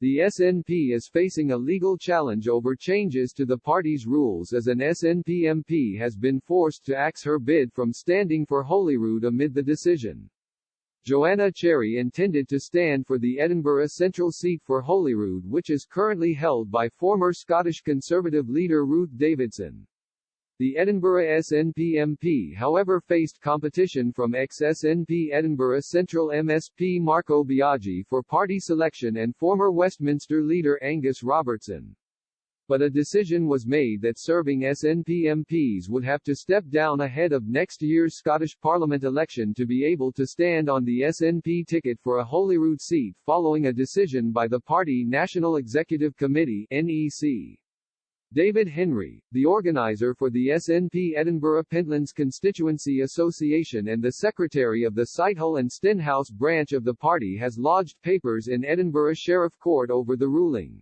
The SNP is facing a legal challenge over changes to the party's rules as an SNP MP has been forced to axe her bid from standing for Holyrood amid the decision. Joanna Cherry intended to stand for the Edinburgh Central seat for Holyrood, which is currently held by former Scottish Conservative leader Ruth Davidson. The Edinburgh SNP MP however faced competition from ex-SNP Edinburgh Central MSP Marco Biaggi for party selection and former Westminster leader Angus Robertson. But a decision was made that serving SNP MPs would have to step down ahead of next year's Scottish Parliament election to be able to stand on the SNP ticket for a Holyrood seat following a decision by the party National Executive Committee (NEC). David Henry, the organizer for the SNP Edinburgh Pentlands Constituency Association and the secretary of the Sighthill and Stenhouse branch of the party, has lodged papers in Edinburgh Sheriff Court over the ruling.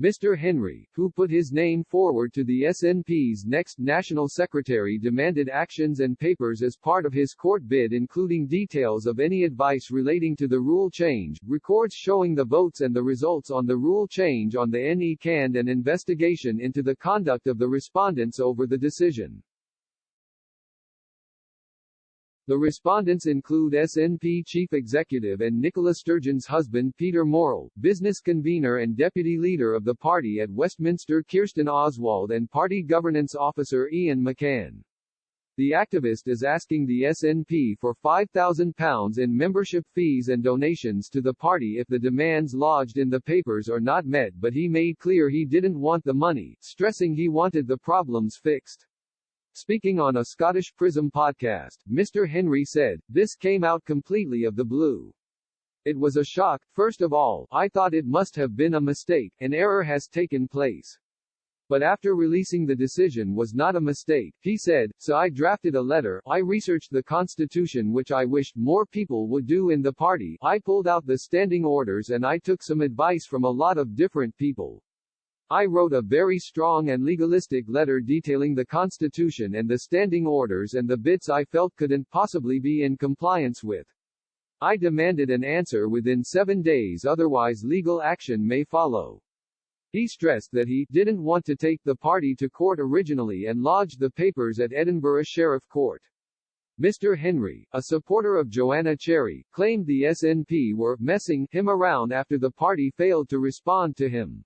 Mr. Henry, who put his name forward to the SNP's next national secretary, demanded actions and papers as part of his court bid, including details of any advice relating to the rule change, records showing the votes and the results on the rule change on the NEC, and an investigation into the conduct of the respondents over the decision. The respondents include SNP Chief Executive and Nicola Sturgeon's husband Peter Morrell, business convener and deputy leader of the party at Westminster Kirsten Oswald, and party governance officer Ian McCann. The activist is asking the SNP for £5,000 in membership fees and donations to the party if the demands lodged in the papers are not met, but he made clear he didn't want the money, stressing he wanted the problems fixed. Speaking on a Scottish Prism podcast, Mr. Henry said, "This came out completely of the blue. It was a shock. First of all, I thought it must have been a mistake, an error has taken place. But after releasing the decision was not a mistake," he said, "so I drafted a letter, I researched the constitution, which I wished more people would do in the party, I pulled out the standing orders, and I took some advice from a lot of different people. I wrote a very strong and legalistic letter detailing the Constitution and the standing orders and the bits I felt couldn't possibly be in compliance with. I demanded an answer within 7 days, otherwise legal action may follow." He stressed that he didn't want to take the party to court originally and lodged the papers at Edinburgh Sheriff Court. Mr. Henry, a supporter of Joanna Cherry, claimed the SNP were messing him around after the party failed to respond to him.